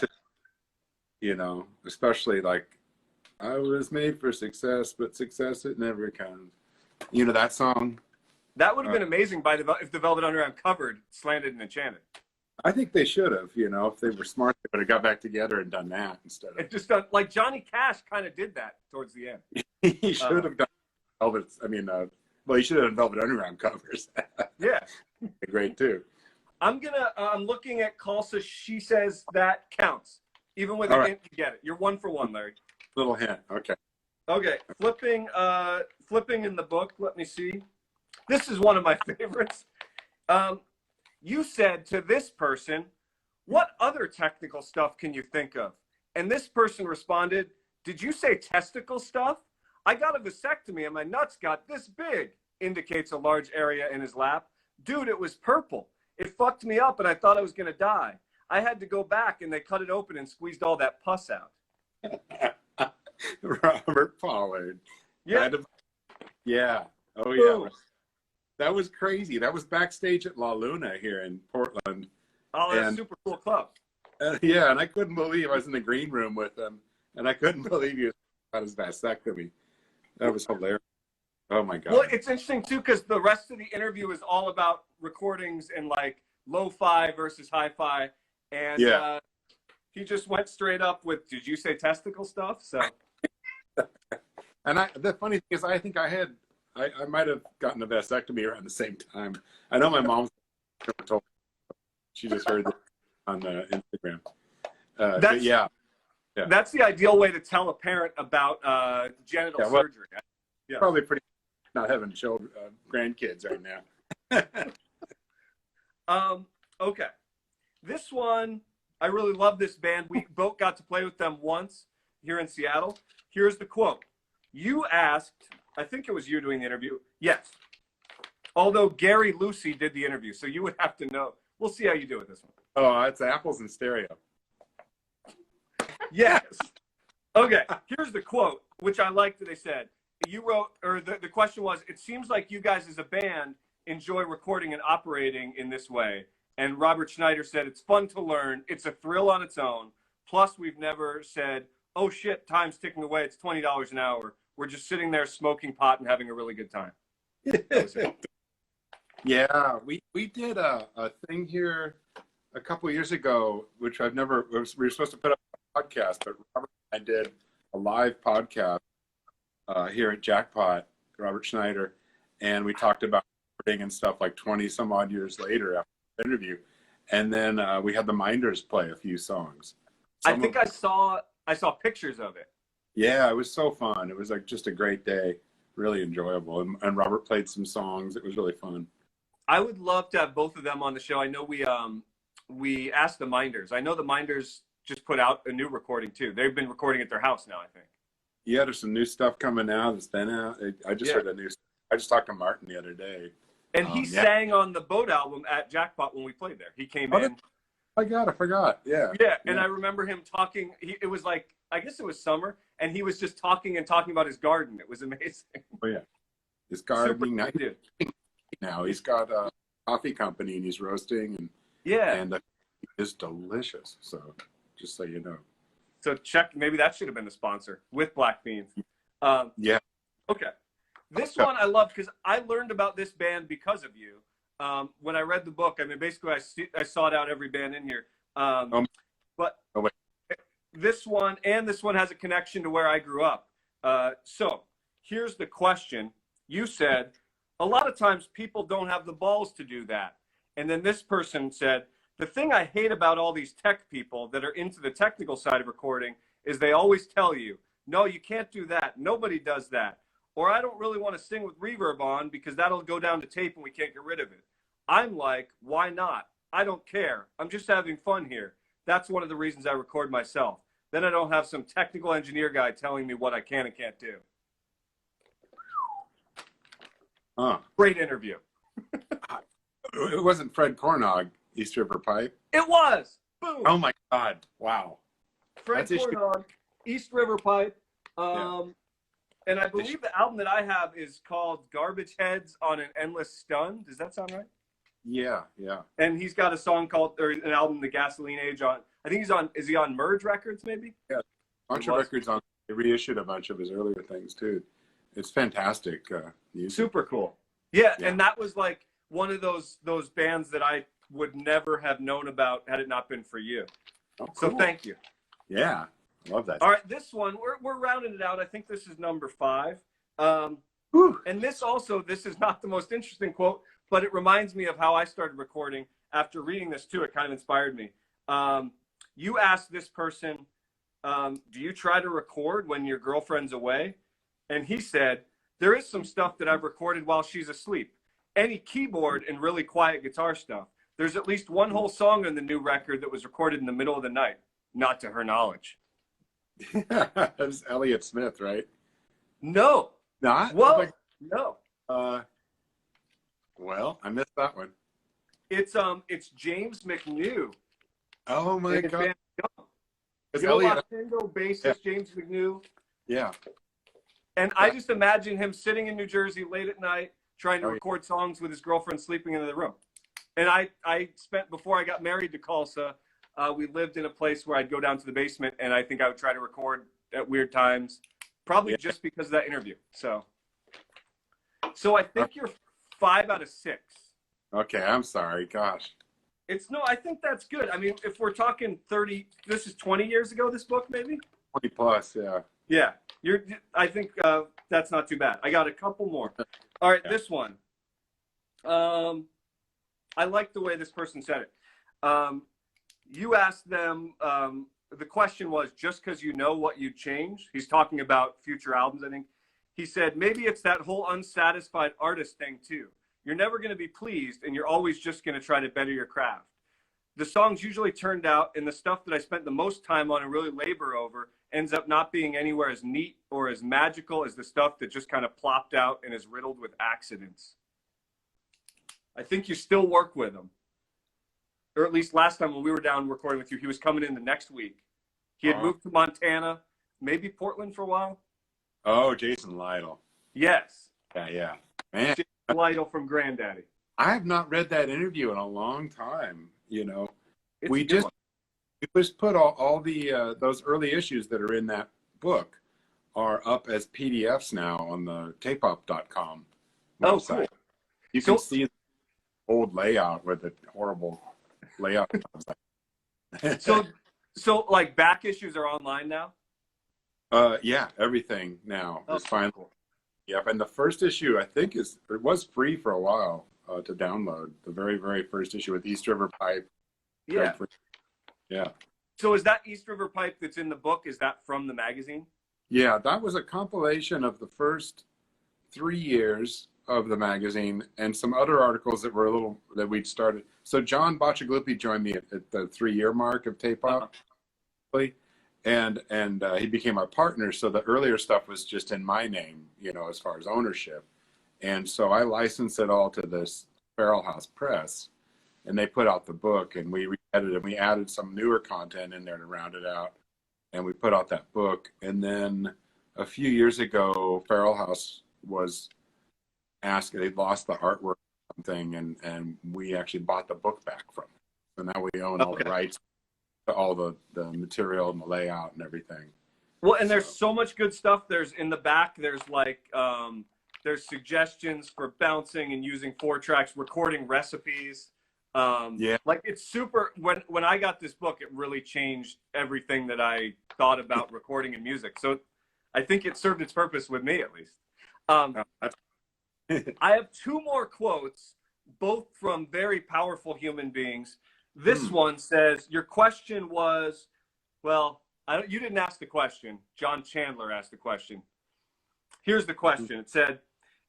Speaker 4: Especially like, I was made for success, but success it never comes. You know that song?
Speaker 3: That would have been amazing if the Velvet Underground covered Slanted and Enchanted.
Speaker 4: I think they should have, if they were smart, they would have got back together and done that instead of.
Speaker 3: It just like Johnny Cash kind of did that towards the end.
Speaker 4: He should have done Velvet. He should have done Velvet Underground covers.
Speaker 3: Yeah.
Speaker 4: Great too.
Speaker 3: I'm looking at Kalsa. She says that counts. Even with a hint, you get it. You're 1 for 1, Larry.
Speaker 4: Little hint. Okay.
Speaker 3: Okay. Flipping in the book. Let me see. This is one of my favorites. You said to this person, what other technical stuff can you think of? And this person responded, did you say testicle stuff? I got a vasectomy and my nuts got this big. Indicates a large area in his lap. Dude, it was purple. It fucked me up and I thought I was going to die. I had to go back and they cut it open and squeezed all that pus out.
Speaker 4: Robert Pollard.
Speaker 3: Yeah.
Speaker 4: Yeah. Oh, yeah. That was crazy. That was backstage at La Luna here in Portland.
Speaker 3: Oh, that's a super cool club.
Speaker 4: Yeah, and I couldn't believe I was in the green room with him, and I couldn't believe he was about his vasectomy. That was hilarious. Oh, my God.
Speaker 3: Well, it's interesting, too, because the rest of the interview is all about recordings and, like, lo-fi versus hi-fi. And he just went straight up with, did you say testicle stuff? So,
Speaker 4: and the funny thing is, I think I might have gotten a vasectomy around the same time. I know my mom told me. She just heard it on Instagram.
Speaker 3: That's the ideal way to tell a parent about genital surgery. Yeah.
Speaker 4: Probably pretty not having children, grandkids right
Speaker 3: now. Okay. This one, I really love this band. We both got to play with them once here in Seattle. Here's the quote. You asked, I think it was you doing the interview. Yes. Although Gary Lucy did the interview, so you would have to know. We'll see how you do with this one.
Speaker 4: Oh, it's apples and stereo.
Speaker 3: Yes. Okay, here's the quote, which I like that they said. You wrote, or the question was, it seems like you guys as a band enjoy recording and operating in this way. And Robert Schneider said, it's fun to learn. It's a thrill on its own. Plus, we've never said, oh, shit, time's ticking away. It's $20 an hour. We're just sitting there smoking pot and having a really good time.
Speaker 4: Yeah, we did a thing here a couple of years ago, which we were supposed to put up a podcast, but Robert and I did a live podcast here at Jackpot, Robert Schneider, and we talked about recording and stuff like 20 some odd years later after the interview. And then we had the Minders play a few songs.
Speaker 3: I think I saw pictures of it.
Speaker 4: Yeah, it was so fun. It was like just a great day, really enjoyable. And Robert played some songs. It was really fun.
Speaker 3: I would love to have both of them on the show. I know we asked the Minders. I know the Minders just put out a new recording too. They've been recording at their house now, I think.
Speaker 4: Yeah, there's some new stuff coming out that's been out. I just heard I just talked to Martin the other day.
Speaker 3: And he sang on the Boat album at Jackpot when we played there. He came in.
Speaker 4: I forgot. Yeah.
Speaker 3: Yeah, and I remember him talking. It was like, I guess it was summer, and he was just talking about his garden. It was amazing.
Speaker 4: Oh yeah, his gardening now. He's got a coffee company and he's roasting and it's delicious. So just so you know.
Speaker 3: So maybe that should have been the sponsor with Black Beans.
Speaker 4: Yeah.
Speaker 3: Okay. This one I love because I learned about this band because of you. When I read the book, I mean, basically I sought out every band in here. But this one has a connection to where I grew up. So here's the question. You said, a lot of times people don't have the balls to do that. And then this person said, the thing I hate about all these tech people that are into the technical side of recording is they always tell you, no, you can't do that. Nobody does that. Or I don't really want to sing with reverb on because that'll go down to tape and we can't get rid of it. I'm like, why not? I don't care. I'm just having fun here. That's one of the reasons I record myself. Then I don't have some technical engineer guy telling me what I can and can't do. Great interview.
Speaker 4: It wasn't Fred Cornog, East River Pipe.
Speaker 3: It was. Boom.
Speaker 4: Oh my God! Wow.
Speaker 3: Fred Cornog, East River Pipe. And I believe the album that I have is called Garbage Heads on an Endless Stun. Does that sound right?
Speaker 4: Yeah, yeah.
Speaker 3: And he's got a song called, or an album, The Gasoline Age, on, I think is he on Merge Records maybe?
Speaker 4: Yeah, a bunch of records on, they reissued a bunch of his earlier things too. It's fantastic music.
Speaker 3: Super cool. Yeah, and that was like one of those bands that I would never have known about had it not been for you.
Speaker 4: Oh, cool.
Speaker 3: So thank you.
Speaker 4: Yeah, love that.
Speaker 3: All right, this one, we're rounding it out. I think this is number 5. And this is not the most interesting quote, but it reminds me of how I started recording. After reading this too, it kind of inspired me. You asked this person, do you try to record when your girlfriend's away? And he said, there is some stuff that I've recorded while she's asleep. Any keyboard and really quiet guitar stuff. There's at least one whole song on the new record that was recorded in the middle of the night, not to her knowledge.
Speaker 4: That's Elliott Smith, right?
Speaker 3: No.
Speaker 4: Not?
Speaker 3: Well, no.
Speaker 4: Well, I missed that one.
Speaker 3: It's James McNew.
Speaker 4: Oh my God.
Speaker 3: Joe Lotingo, bassist James McNew.
Speaker 4: Yeah.
Speaker 3: And I just imagine him sitting in New Jersey late at night trying to record songs with his girlfriend sleeping in the room. And I spent, before I got married to Kalsa, we lived in a place where I'd go down to the basement and I think I would try to record at weird times, probably just because of that interview. So I think you're 5 out of 6.
Speaker 4: Okay, I'm sorry. Gosh.
Speaker 3: I think that's good. I mean, if we're talking 30, this is 20 years ago, this book, maybe?
Speaker 4: 20 plus, yeah.
Speaker 3: Yeah. I think that's not too bad. I got a couple more. All right, this one. I like the way this person said it. You asked them, the question was, just because you know what you'd change? He's talking about future albums, I think. He said, maybe it's that whole unsatisfied artist thing, too. You're never going to be pleased, and you're always just going to try to better your craft. The songs usually turned out, and the stuff that I spent the most time on and really labor over ends up not being anywhere as neat or as magical as the stuff that just kind of plopped out and is riddled with accidents. I think you still work with him. Or at least last time when we were down recording with you, he was coming in the next week. He had moved to Montana, maybe Portland for a while.
Speaker 4: Oh, Jason Lytle.
Speaker 3: Yes.
Speaker 4: Yeah. Man.
Speaker 3: Jason Lytle from Granddaddy.
Speaker 4: I have not read that interview in a long time, you know. We just put all the those early issues that are in that book are up as PDFs now on the tapeup.com website.
Speaker 3: Oh, cool.
Speaker 4: You can see the old layout with the horrible layout.
Speaker 3: So like back issues are online now?
Speaker 4: Yeah, everything now is finally.
Speaker 3: Cool.
Speaker 4: Yep, and the first issue I think it was free for a while to download. The very, very first issue with East River Pipe
Speaker 3: Yeah.
Speaker 4: Yeah.
Speaker 3: So is that East River Pipe that's in the book, is that from the magazine?
Speaker 4: Yeah, that was a compilation of the first 3 years of the magazine and some other articles that were that we'd started. So John Bacigalupi joined me at the 3-year mark of Tape Op, and he became our partner. So the earlier stuff was just in my name, as far as ownership. And so I licensed it all to this Feral House Press, and they put out the book, and we re-edited it. We added some newer content in there to round it out, and we put out that book. And then a few years ago, Feral House was asked, they lost the artwork or something, and we actually bought the book back from them. So now we own all the rights to all the material and the layout and everything.
Speaker 3: Well, and there's so much good stuff. There's in the back, there's like, there's suggestions for bouncing and using 4 tracks, recording recipes. Like it's super, when I got this book, it really changed everything that I thought about recording and music. So I think it served its purpose with me, at least. I have 2 more quotes, both from very powerful human beings. This one says, your question was, well, you didn't ask the question. John Chandler asked the question. Here's the question. It said,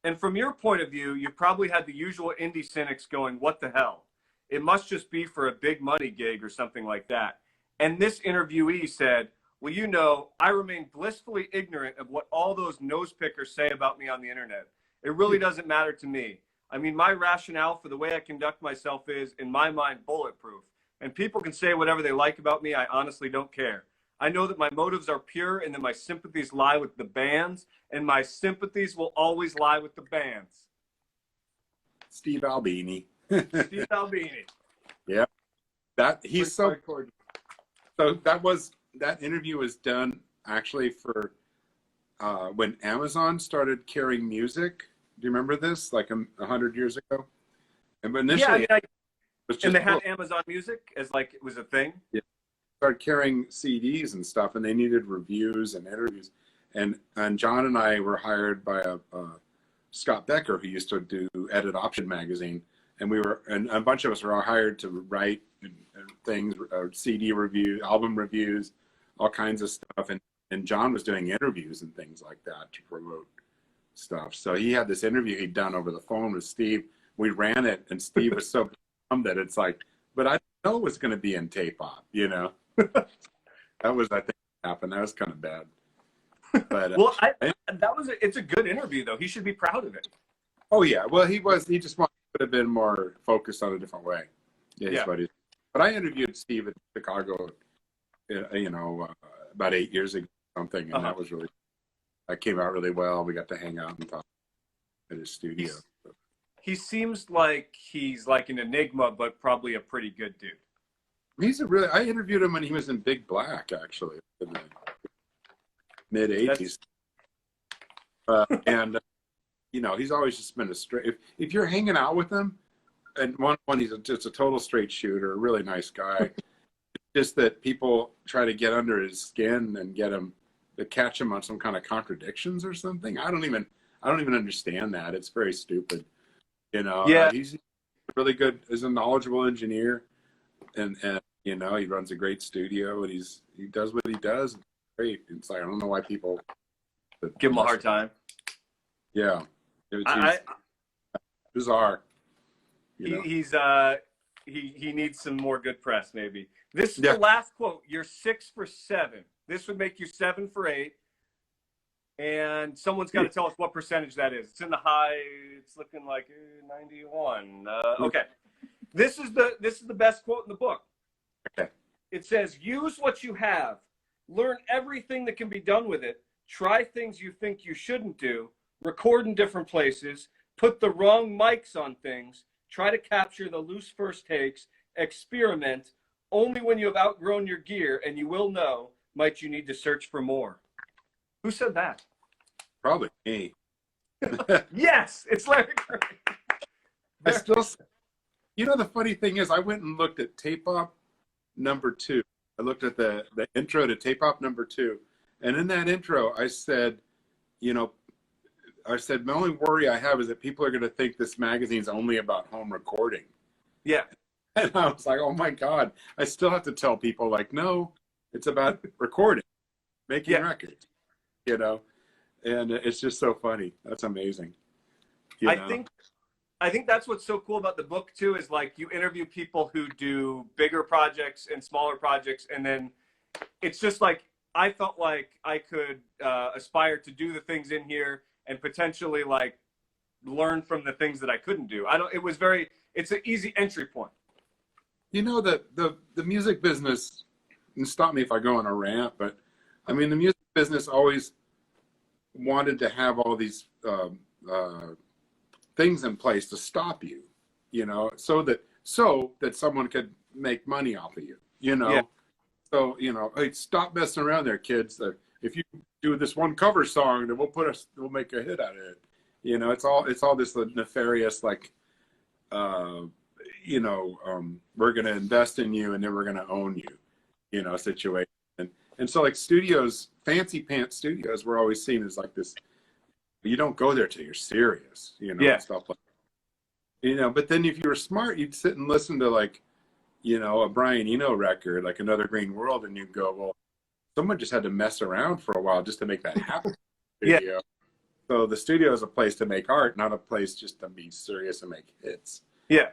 Speaker 3: and from your point of view, you probably had the usual indie cynics going, what the hell? It must just be for a big money gig or something like that. And this interviewee said, well, I remain blissfully ignorant of what all those nose pickers say about me on the internet. It really doesn't matter to me. I mean, my rationale for the way I conduct myself is, in my mind, bulletproof. And people can say whatever they like about me. I honestly don't care. I know that my motives are pure and that my sympathies lie with the bands, and my sympathies will always lie with the bands.
Speaker 4: Steve Albini.
Speaker 3: Steve Albini.
Speaker 4: Yeah. He's so that interview was done actually for when Amazon started carrying music. Do you remember this? Like 100 years ago? And initially,
Speaker 3: it was just, and they had Amazon Music as like it was a thing.
Speaker 4: Yeah. Started carrying CDs and stuff, and they needed reviews and interviews. And John and I were hired by a Scott Becker, who used to edit Option magazine, and a bunch of us were all hired to write things, CD reviews, album reviews, all kinds of stuff. And John was doing interviews and things like that to promote stuff. So he had this interview he'd done over the phone with Steve. We ran it, and Steve was so bummed that it's like, but I didn't know it was going to be in Tape Op, That was, I think, what happened. That was kind of bad. But
Speaker 3: well, it's a good interview though. He should be proud of it.
Speaker 4: Oh yeah. Well, he just could have been more focused on a different way. Yeah. But I interviewed Steve in Chicago, about 8 years ago or something, and that came out really well. We got to hang out and talk at his studio.
Speaker 3: He seems like he's like an enigma, but probably a pretty good dude.
Speaker 4: I interviewed him when he was in Big Black, actually, in the mid-'80s. And he's always just been a straight. If you're hanging out with him, and one he's just a total straight shooter, a really nice guy. Just that people try to get under his skin and get him to catch him on some kind of contradictions or something. I don't even understand that. It's very stupid.
Speaker 3: Yeah.
Speaker 4: He's really good. He's a knowledgeable engineer, and he runs a great studio, and he does what he does. It's great. It's like, I don't know why people
Speaker 3: give him a hard time.
Speaker 4: Yeah, bizarre.
Speaker 3: He needs some more good press, maybe. This is the last quote. You're 6 for 7. This would make you 7 for 8. And someone's got to tell us what percentage that is. It's in the high. It's looking like 91. Okay. This is the best quote in the book.
Speaker 4: Okay.
Speaker 3: It says, use what you have. Learn everything that can be done with it. Try things you think you shouldn't do. Record in different places. Put the wrong mics on things. Try to capture the loose first takes. Experiment. Only when you have outgrown your gear, and you will know, might you need to search for more. Who said that?
Speaker 4: Probably me.
Speaker 3: Yes, it's Larry Craig.
Speaker 4: I still, the funny thing is, I went and looked at Tape Op #2. I looked at the intro to Tape Op #2, and in that intro, I said, my only worry I have is that people are going to think this magazine's only about home recording.
Speaker 3: Yeah.
Speaker 4: And I was like, oh my God, I still have to tell people like, no, it's about recording, making records, you know? And it's just so funny. That's amazing.
Speaker 3: I think that's what's so cool about the book too, is like you interview people who do bigger projects and smaller projects. And then it's just like, I felt like I could aspire to do the things in here and potentially like learn from the things that I couldn't do. It's an easy entry point.
Speaker 4: You know, the music business, and stop me if I go on a rant, but I mean, the music business always wanted to have all these things in place to stop you, you know, so that someone could make money off of you, you know. Yeah. So, you know, hey, stop messing around there, kids. If you do this one cover song, then we'll make a hit out of it. You know, it's all this nefarious, like, you know, we're going to invest in you and then we're going to own you, you know, situation. And so like studios, fancy pants studios, were always seen as like this, you don't go there till you're serious, you know, stuff like that. You know, but then if you were smart, you'd sit and listen to like, you know, a Brian Eno record, like Another Green World, and you'd go, well, someone just had to mess around for a while just to make that happen. Yeah. So the studio is a place to make art, not a place just to be serious and make hits. Yeah.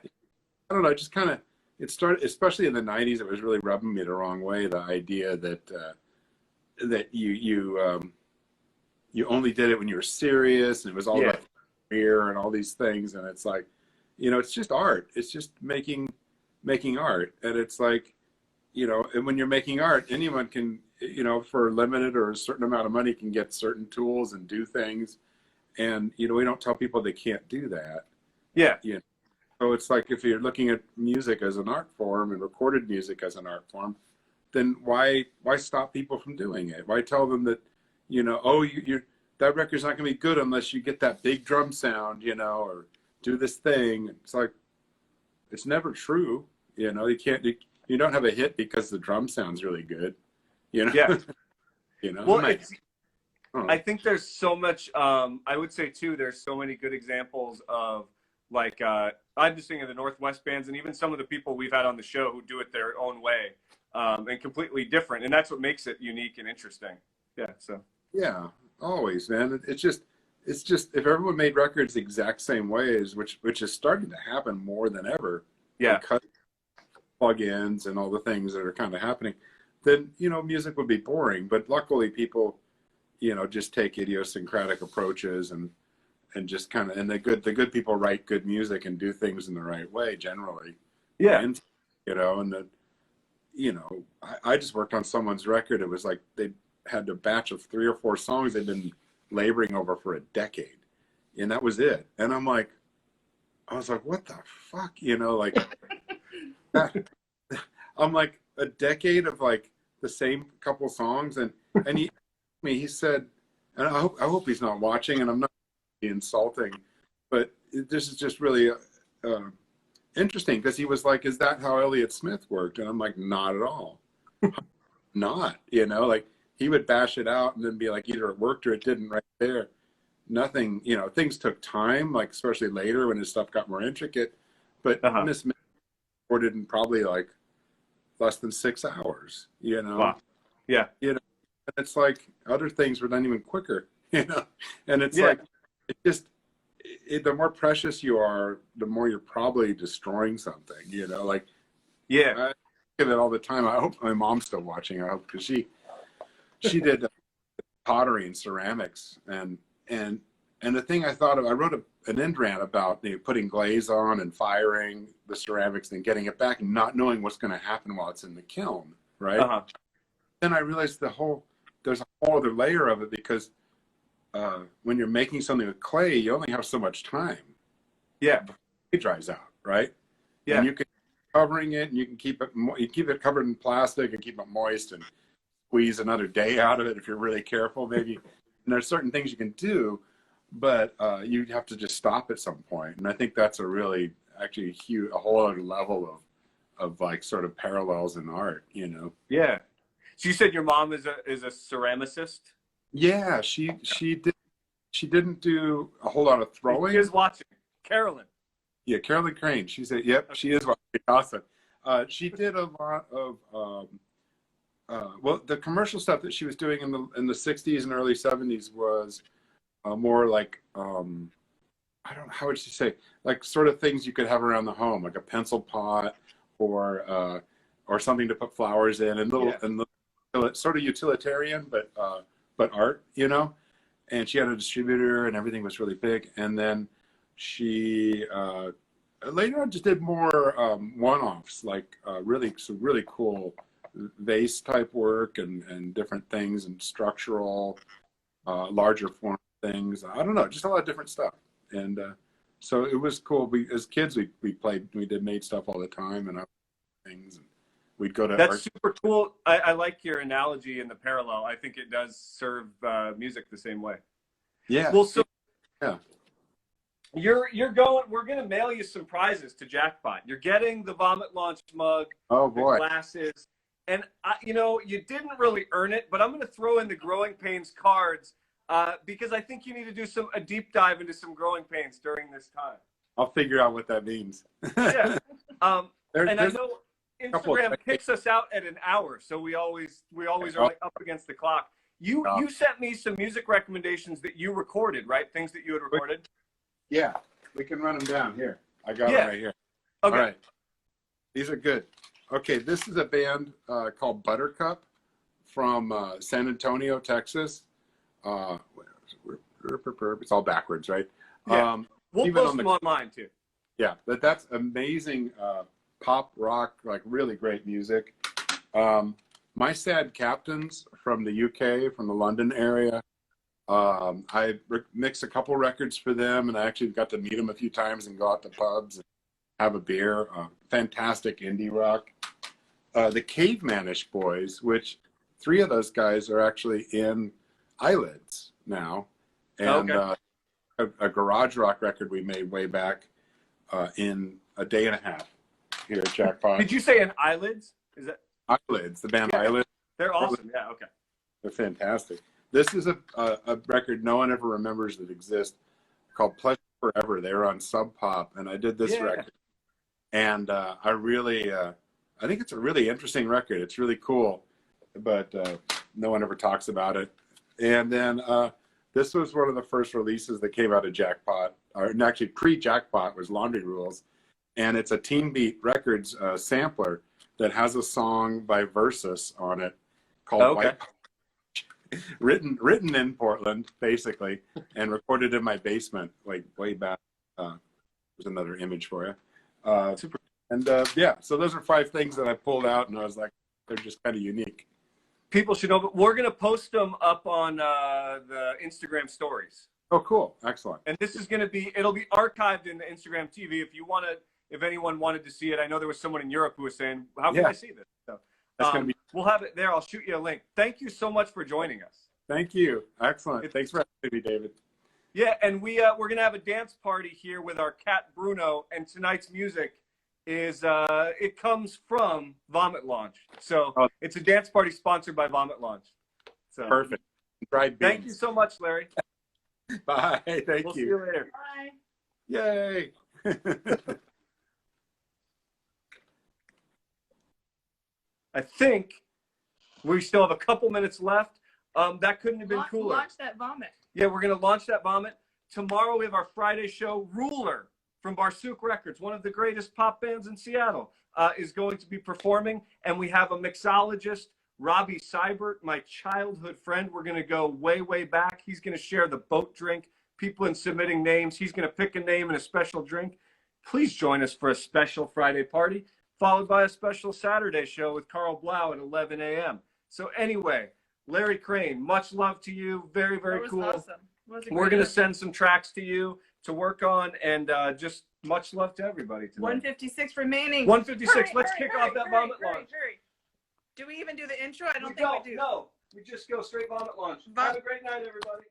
Speaker 4: I don't know, just kind of, it started, especially in the 90s, it was really rubbing me the wrong way, the idea that that you only did it when you were serious, and it was all about career and all these things, and it's like, you know, it's just art. It's just making art, and it's like, you know, and when you're making art, anyone can, you know, for limited or a certain amount of money, can get certain tools and do things, and you know, we don't tell people they can't do that. Yeah. You know? So it's like, if you're looking at music as an art form and recorded music as an art form, then why stop people from doing it? Why tell them that, you know, oh, that record's not going to be good unless you get that big drum sound, you know, or do this thing. It's like, it's never true. You know, you don't have a hit because the drum sounds really good, you know? Yeah. You know? Well,
Speaker 3: I think there's so much, I would say too, there's so many good examples of, like, I'm just thinking of the Northwest bands, and even some of the people we've had on the show who do it their own way, and completely different. And that's what makes it unique and interesting. Yeah. So. Yeah,
Speaker 4: always, man. It's just if everyone made records the exact same ways, which is starting to happen more than ever. Yeah. Because plugins and all the things that are kind of happening, then, you know, music would be boring. But luckily, people, you know, just take idiosyncratic approaches and just kind of, and the good people write good music and do things in the right way generally. Yeah. And, you know, and you know, I just worked on someone's record. It was like they had a batch of 3 or 4 songs they'd been laboring over for a decade, and that was it. And I was like, what the fuck, you know, like I'm like, a decade of like the same couple songs, and he said, and I hope he's not watching, and I'm not insulting, but this is just really interesting, because he was like, is that how Elliott Smith worked? And I'm like, not at all. Not, you know, like he would bash it out and then be like, either it worked or it didn't right there. Nothing, you know, things took time, like especially later when his stuff got more intricate, but Miss Smith recorded in probably like less than 6 hours, you know. Wow. Yeah. You know, and it's like other things were done even quicker, you know, and it's like, it just, the more precious you are, the more you're probably destroying something, you know, like, yeah, I think of it all the time. I hope my mom's still watching. I hope, because she did pottery and ceramics, and the thing I thought of, I wrote an end rant about, you know, putting glaze on and firing the ceramics and getting it back and not knowing what's going to happen while it's in the kiln, right? Then I realized there's a whole other layer of it, because when you're making something with clay, you only have so much time. Yeah, before it dries out, right? Yeah, and you can covering it, and you can keep it covered in plastic and keep it moist, and squeeze another day out of it if you're really careful, maybe. And there's certain things you can do, but you have to just stop at some point. And I think that's a really actually a whole other level of like sort of parallels in art, you know? Yeah. So you said your mom is a ceramicist? Yeah, she didn't do a whole lot of throwing. She is watching. Carolyn. Yeah, Carolyn Crane. She said, yep, she is watching. Awesome. She did a lot of well, the commercial stuff that she was doing in the 60s and early 70s was more like I don't know, how would you say, like sort of things you could have around the home, like a pencil pot or something to put flowers in, and little sort of utilitarian, but art, you know. And she had a distributor, and everything was really big. And then she later on just did more one-offs, like really cool vase type work and different things, and structural larger form things. I don't know, just a lot of different stuff. And so it was cool. As kids, we made stuff all the time, and things, and we'd go to
Speaker 3: That's super cool. I like your analogy and the parallel. I think it does serve music the same way.
Speaker 4: Yeah.
Speaker 3: Well, so
Speaker 4: yeah,
Speaker 3: you're going. We're gonna mail you some prizes to Jackpot. You're getting the Vomit Launch mug,
Speaker 4: oh boy,
Speaker 3: the glasses, and you know, you didn't really earn it, but I'm gonna throw in the Growing Pains cards because I think you need to do a deep dive into some growing pains during this time.
Speaker 4: I'll figure out what that means.
Speaker 3: Yeah. And I know
Speaker 4: couple
Speaker 3: Instagram
Speaker 4: of
Speaker 3: kicks us out at an hour, so we always are like up against the clock. You sent me some music recommendations that you recorded, right? Things that you had recorded.
Speaker 4: Yeah, we can run them down here. I got them right here.
Speaker 3: Okay.
Speaker 4: All right, these are good. Okay, this is a band called Buttercup from San Antonio, Texas. It's all backwards, right?
Speaker 3: Yeah. We'll post them online too.
Speaker 4: Yeah, that's amazing pop rock, like really great music. My Sad Captains from the UK, from the London area. I mixed a couple records for them, and I actually got to meet them a few times and go out to pubs and have a beer. Fantastic indie rock. The Cavemanish Boys, which 3 of those guys are actually in Eyelids now. And a garage rock record we made way back in a day and a half here at Jackpot.
Speaker 3: Did you say an Eyelids? Is that
Speaker 4: Eyelids? The band Eyelids.
Speaker 3: They're awesome. Yeah. Okay.
Speaker 4: They're fantastic. This is a record no one ever remembers that exists, called Pleasure Forever. They were on Sub Pop, and I did this record. And I really, I think it's a really interesting record. It's really cool, but no one ever talks about it. And then this was one of the first releases that came out of Jackpot, or actually pre-Jackpot was Laundry Rules. And it's a Teen Beat Records sampler that has a song by Versus on it called White Punch, written in Portland, basically, and recorded in my basement, like way back. There's another image for you. Super. And yeah, so those are 5 things that I pulled out, and I was like, they're just kind of unique.
Speaker 3: People should know, but we're going to post them up on the Instagram stories.
Speaker 4: Oh, cool. Excellent.
Speaker 3: And this is going to be, it'll be archived in the Instagram TV if anyone wanted to see it. I know there was someone in Europe who was saying, how can I see this? So
Speaker 4: that's going to be.
Speaker 3: We'll have it there. I'll shoot you a link. Thank you so much for joining us.
Speaker 4: Thank you. Excellent. Thanks for having me, David.
Speaker 3: Yeah, and we're going to have a dance party here with our cat Bruno, and tonight's music is it comes from Vomit Launch. So it's a dance party sponsored by Vomit Launch. So
Speaker 4: perfect.
Speaker 3: Thank you so much, Larry.
Speaker 4: Bye. Thank you.
Speaker 3: We'll see you later.
Speaker 2: Bye.
Speaker 4: Yay.
Speaker 3: I think we still have a couple minutes left. That couldn't have been cooler.
Speaker 2: Launch that vomit.
Speaker 3: Yeah, we're going to launch that vomit. Tomorrow we have our Friday show. Ruler from Barsook Records, one of the greatest pop bands in Seattle, is going to be performing. And we have a mixologist, Robbie Seibert, my childhood friend. We're going to go way, way back. He's going to share the boat drink. People in submitting names. He's going to pick a name and a special drink. Please join us for a special Friday party, followed by a special Saturday show with Carl Blau at 11 a.m. So anyway, Larry Crane, much love to you. Very, very cool.
Speaker 2: Awesome.
Speaker 3: We're going to send some tracks to you to work on, and just much love to everybody tonight.
Speaker 2: 156 remaining.
Speaker 3: 156. Let's kick off that Vomit Launch.
Speaker 2: Do we even do the intro? I don't think we do.
Speaker 3: No, we just go straight Vomit Launch. Have a great night, everybody.